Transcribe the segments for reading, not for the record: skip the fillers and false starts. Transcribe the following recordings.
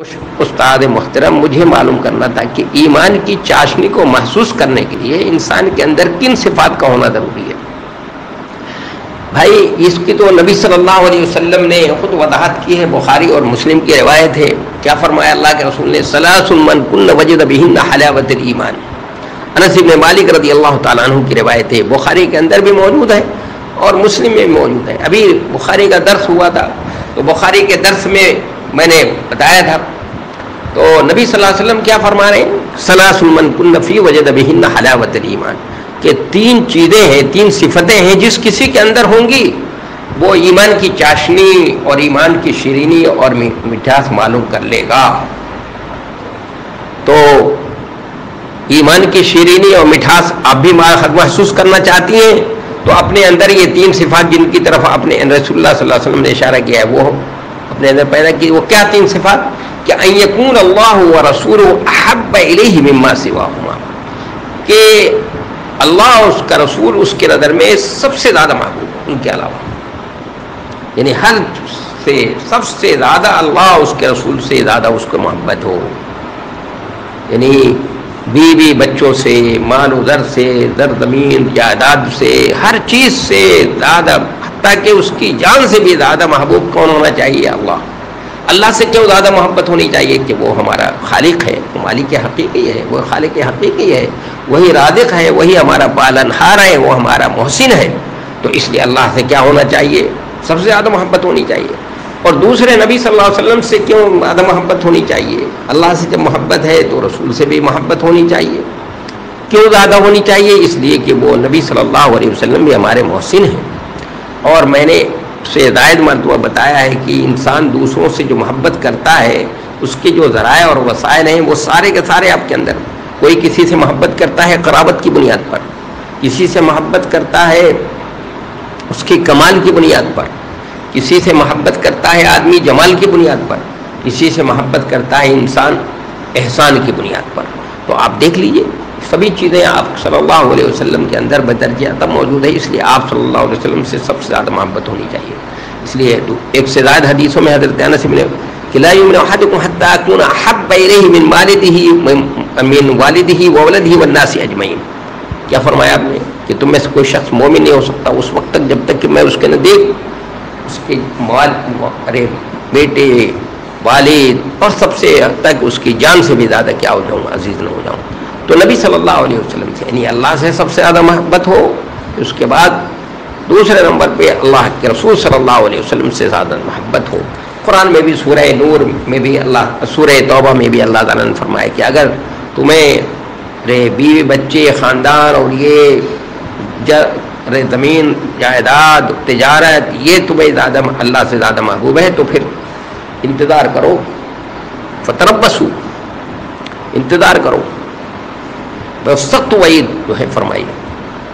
استاد محترم، مجھے معلوم کرنا تھا کہ ایمان کی چاشنی کو محسوس کرنے کے لیے انسان کے اندر کن صفات کا ہونا ضروری ہے؟ بھائی اس کی تو نبی صلی اللہ علیہ وسلم نے خود وضاحت کی ہے، بخاری اور مسلم کی روایت ہے. کیا فرمایا اللہ کے رسول نے؟ ثلاث من کن وجد بہن حلاوت الایمان. انس بن مالک رضی اللہ تعالیٰ عنہ کی روایت ہے، بخاری کے اندر بھی موجود ہے اور مسلم میں بھی موجود ہے. ابھی بخاری کا درس ہوا تھا تو بخاری کے درس میں نے بتایا تھا، تو نبی صلی اللہ علیہ وسلم کیا فرما رہے ہیں؟ ثلاث من کن فی وجد بہن حلاوت الایمان، کہ تین چیزیں ہیں، تین صفتیں ہیں جس کسی کے اندر ہوں گی وہ ایمان کی چاشنی اور ایمان کی شیرینی اور مٹھاس معلوم کر لے گا. تو ایمان کی شیرینی اور مٹھاس آپ بھی محسوس کرنا چاہتی ہیں تو اپنے اندر یہ تین صفات جن کی طرف اپنے رسول اللہ صلی اللہ علیہ وسلم نے اشارہ کیا ہے وہ اپنے اندر پیدا کی. وہ کیا تین صفات؟ کہ ان یکون اللہ ورسولہ احب الیہ مما سواہما، کہ اللہ اور اس کا رسول اس کے نظر میں سب سے زیادہ محبوب ان کے علاوہ، یعنی ہر سے سب سے زیادہ اللہ اس کے رسول سے زیادہ اس کو محبت ہو، یعنی بیوی بچوں سے، مال و زر سے، زر زمین جائیداد سے، ہر چیز سے زیادہ، حتیٰ کہ اس کی جان سے بھی زیادہ محبوب کون ہونا چاہیے؟ اللہ. اللہ سے کیوں زیادہ محبت ہونی چاہیے؟ کہ وہ ہمارا خالق ہے، وہ مالک حقیقی ہے، وہ خالق حقیقی ہے، وہی رازق ہے، وہی ہمارا پالنہار ہے، وہ ہمارا محسن ہے. تو اس لیے اللہ سے کیا ہونا چاہیے؟ سب سے زیادہ محبت ہونی چاہیے. اور دوسرے نبی صلی اللہ علیہ وسلم سے کیوں زیادہ محبت ہونی چاہیے؟ اللہ سے جب محبت ہے تو رسول سے بھی محبت ہونی چاہیے. کیوں زیادہ ہونی چاہیے؟ اس لیے کہ وہ نبی صلی اللہ علیہ وسلم بھی ہمارے محسن ہیں. اور میں نے سے زائد مرتبہ بتایا ہے کہ انسان دوسروں سے جو محبت کرتا ہے اس کے جو ذرائع اور وسائل ہیں وہ سارے کے سارے آپ کے اندر. کوئی کسی سے محبت کرتا ہے قرابت کی بنیاد پر، کسی سے محبت کرتا ہے اس کی کمال کی بنیاد پر، کسی سے محبت کرتا ہے آدمی جمال کی بنیاد پر، کسی سے محبت کرتا ہے انسان احسان کی بنیاد پر. تو آپ دیکھ لیجئے سبھی چیزیں آپ صلی اللہ علیہ وسلم کے اندر بدرجہ تب موجود ہے. اس لیے آپ صلی اللہ علیہ وسلم سے سب سے زیادہ محبت ہونی چاہیے. اس لیے ایک سے زائد حدیثوں میں حضرت انس بن کہ لا یؤمن احدکم حتی اکون احب الیہ من والدہ وولدہ والناس اجمعین. کیا فرمایا آپ نے؟ کہ تم میں سے کوئی شخص مومن نہیں ہو سکتا اس وقت تک جب تک کہ میں اس کے نزدیک اس کے بیٹے، والد اور سب سے تک اس کی جان سے بھی زیادہ کیا ہو جاؤں، عزیز نہ ہو جاؤں. تو نبی صلی اللہ علیہ وسلم سے یعنی اللہ سے سب سے زیادہ محبت ہو. اس کے بعد دوسرے نمبر پہ اللہ کے رسول صلی اللہ علیہ وسلم سے زیادہ محبت ہو. قرآن میں بھی سورہ نور میں بھی سورہ توبہ میں بھی اللہ تعالیٰ نے فرمایا کہ اگر تمہیں بیوی بچے، خاندان اور یہ زمین جائیداد تجارت یہ تمہیں زیادہ اللہ سے زیادہ محبوب ہے تو پھر انتظار کرو، فتربصوا، انتظار کرو. بس سخت وعید جو ہے فرمائی،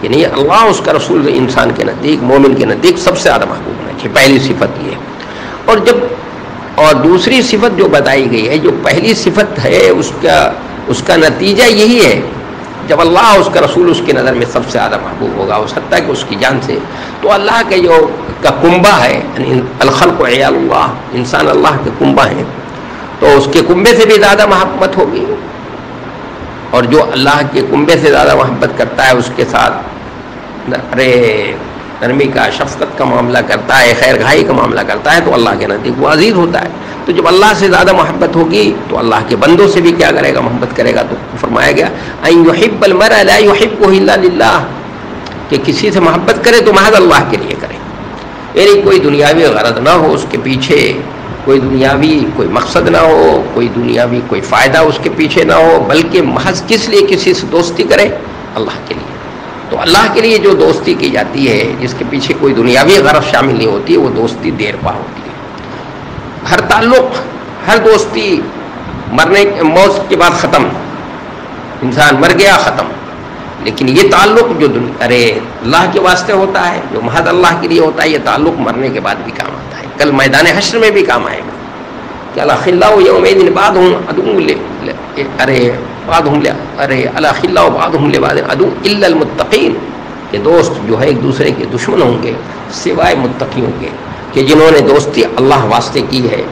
یعنی اللہ اس کا رسول انسان کے نزدیک، مومن کے نزدیک سب سے زیادہ محبوب ہونا چاہیے. پہلی صفت یہ ہے. اور دوسری صفت جو بتائی گئی ہے، جو پہلی صفت ہے اس کا نتیجہ یہی ہے جب اللہ اس کا رسول اس کی نظر میں سب سے زیادہ محبوب ہوگا اس حد تک اس کی جان سے، تو اللہ کے جو کا کنبہ ہے، یعنی الخلق عیال اللہ، انسان اللہ کے کنبہ ہیں، تو اس کے کنبے سے بھی زیادہ محبت ہوگی. اور جو اللہ کے کنبے سے زیادہ محبت کرتا ہے اس کے ساتھ نرمی کا، شفقت کا معاملہ کرتا ہے، خیر خواہی کا معاملہ کرتا ہے تو اللہ کے نزدیک وہ عزیز ہوتا ہے. تو جب اللہ سے زیادہ محبت ہوگی تو اللہ کے بندوں سے بھی کیا کرے گا؟ محبت کرے گا. تو فرمایا گیا ان یحب المرء لا یحبہ الا للہ، کہ کسی سے محبت کرے تو محض اللہ کے لیے کرے، یعنی کوئی دنیاوی غرض نہ ہو اس کے پیچھے، کوئی دنیاوی کوئی مقصد نہ ہو، کوئی دنیاوی کوئی فائدہ اس کے پیچھے نہ ہو، بلکہ محض کس لیے کسی سے دوستی کرے؟ اللہ کے لیے. تو اللہ کے لیے جو دوستی کی جاتی ہے جس کے پیچھے کوئی دنیاوی غرض شامل نہیں ہوتی وہ دوستی دیر پا ہوتی ہے. ہر تعلق، ہر دوستی موت کے بعد ختم، انسان مر گیا ختم. لیکن یہ تعلق جو اللہ کے واسطے ہوتا ہے، جو محض اللہ کے لیے ہوتا ہے، یہ تعلق مرنے کے بعد بھی کام آتا ہے، کل میدان حشر میں بھی کام آئے گا. کہ الاخلاء یومئذ بعضهم لبعض عدو الا المتقین، کہ دوست جو ہے ایک دوسرے کے دشمن ہوں گے سوائے متقیوں کے، کہ جنہوں نے دوستی اللہ واسطے کی ہے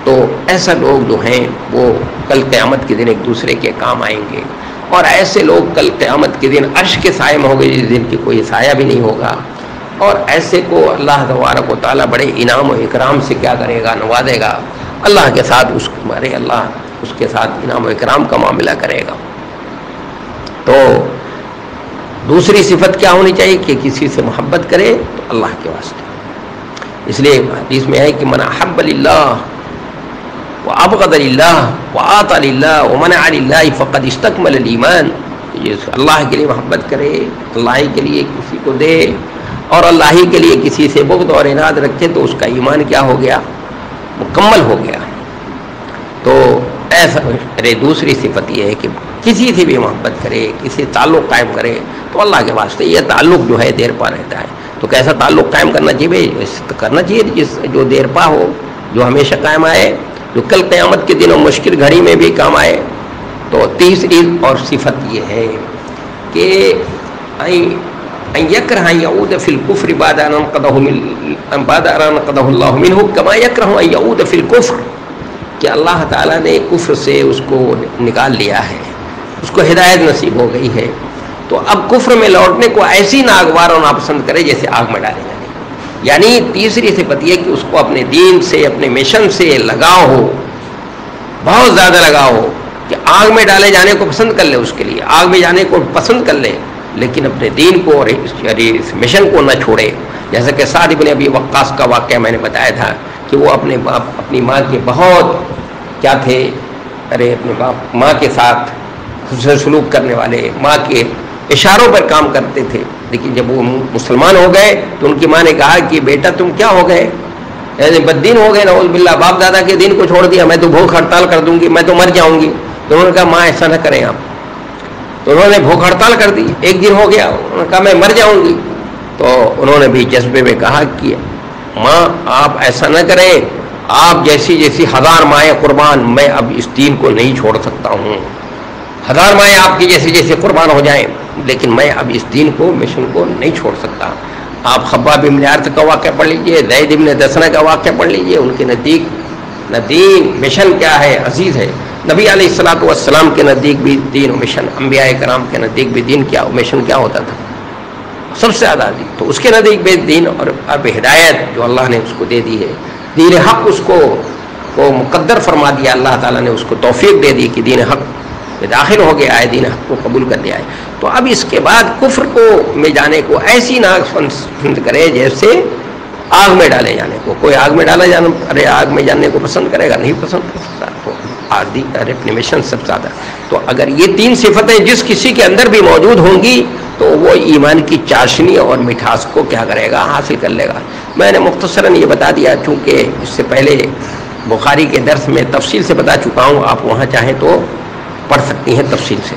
تو ایسا لوگ جو ہیں وہ کل قیامت کے دن ایک دوسرے کے کام آئیں گے، اور ایسے لوگ کل قیامت کے دن عرش کے سائے میں ہوں گے جس دن کی کوئی سایہ بھی نہیں ہوگا، اور ایسے کو اللہ تبارک و تعالیٰ بڑے انعام و اکرام سے کیا کرے گا، نوازے گا، اللہ کے ساتھ اللہ اس کے ساتھ انعام و اکرام کا معاملہ کرے گا۔ تو دوسری صفت کیا ہونی چاہیے کہ کسی سے محبت کرے تو اللہ کے واسطے۔ اس لیے حدیث میں ہے کہ من احب للہ وابغض للہ واعطى للہ ومنع للہ فقد استکمل الایمان، اللہ کے لیے محبت کرے، اللہ کے لیے کسی کو دے، اور اللہ ہی کے لیے کسی سے بغض اور عناد رکھے تو اس کا ایمان کیا ہو گیا، مکمل ہو گیا۔ تو ایسا دوسری صفت یہ ہے کہ کسی سے بھی محبت کرے، کسی تعلق قائم کرے تو اللہ کے واسطے۔ یہ تعلق جو ہے دیر پا رہتا ہے، تو کیسا تعلق قائم کرنا چاہیے؟ کرنا چاہیے جو دیر پا ہو، جو ہمیشہ قائم آئے، جو کل قیامت کے دن اور مشکل گھڑی میں بھی کام آئے۔ تو تیسری اور صفت یہ ہے کہ ان یکرہ ان یعود فی الکفر بعد ان انقذہ اللہ منہ کما یکرہ ان یعود فی الکفر، کہ اللہ تعالیٰ نے کفر سے اس کو نکال لیا ہے، اس کو ہدایت نصیب ہو گئی ہے، تو اب کفر میں لوٹنے کو ایسی ناگوار اور ناپسند کرے جیسے آگ میں ڈالے جانے۔ یعنی تیسری صفت یہ کہ اس کو اپنے دین سے، اپنے مشن سے لگاؤ ہو، بہت زیادہ لگاؤ ہو، کہ آگ میں ڈالے جانے کو پسند کر لے، اس کے لیے آگ میں جانے کو پسند کر لے، لیکن اپنے دین کو اور اس مشن کو نہ چھوڑے۔ جیسا کہ سعد بن ابی وقاص کا واقعہ میں نے بتایا تھا کہ وہ اپنی ماں کے بہت کیا تھے، اپنے ماں کے ساتھ حسن سلوک کرنے والے، ماں کے اشاروں پر کام کرتے تھے، لیکن جب وہ مسلمان ہو گئے تو ان کی ماں نے کہا کہ بیٹا تم کیا ہو گئے، بددین ہو گئے، نعوذ باللہ، باپ دادا کے دین کو چھوڑ دیا، میں تو بھوک ہڑتال کر دوں گی، میں تو مر جاؤں گی۔ تو انہوں نے کہا ماں ایسا نہ کریں آپ، تو انہوں نے بھوک ہڑتال کر دی، ایک دن ہو گیا، انہوں نے کہا میں مر جاؤں گی۔ تو انہوں نے بھی جذبے میں کہا کہ ماں آپ ایسا نہ کریں، آپ جیسی ہزار مائیں قربان، میں اب اس دین کو نہیں چھوڑ سکتا ہوں، ہزار مائیں آپ کی جیسے قربان ہو جائیں، لیکن میں اب اس دین کو، مشن کو نہیں چھوڑ سکتا۔ آپ خباب بن ارت کا واقعہ پڑھ لیجئے، زید بن دسنہ کا واقعہ پڑھ لیجئے، ان کے نزدیک نہ دین مشن کیا ہے، عزیز ہے۔ نبی علیہ الصلوۃ والسلام کے نزدیک بھی دین و مشن، انبیاء کرام کے نزدیک بھی دین کیا، مشن کیا ہوتا تھا، سب سے زیادہ عزیز۔ تو اس کے نزدیک بھی دین اور اب ہدایت جو اللہ نے اس کو دے دی ہے، دین حق اس کو مقدر فرما دیا، اللہ تعالیٰ نے اس کو توفیق دے دی کہ دین حق میں داخل ہو گیا ہے، دین حق کو قبول کر لیا ہے۔ تو اب اس کے بعد کفر کو میں جانے کو ایسی ناپسند کرے جیسے آگ میں ڈالے جانے کو۔ کوئی آگ میں ڈالا جانا، ارے آگ میں جانے کو پسند کرے گا؟ نہیں پسند کر سکتا۔ تو اپنے مشن سب زیادہ۔ تو اگر یہ تین صفتیں جس کسی کے اندر بھی موجود ہوں گی تو وہ ایمان کی چاشنی اور مٹھاس کو کیا کرے گا، حاصل کر لے گا۔ میں نے مختصراً یہ بتا دیا، چونکہ اس سے پہلے بخاری کے درس میں تفصیل سے بتا چکا ہوں، آپ وہاں چاہیں تو پڑھ سکتی ہیں تفصیل سے۔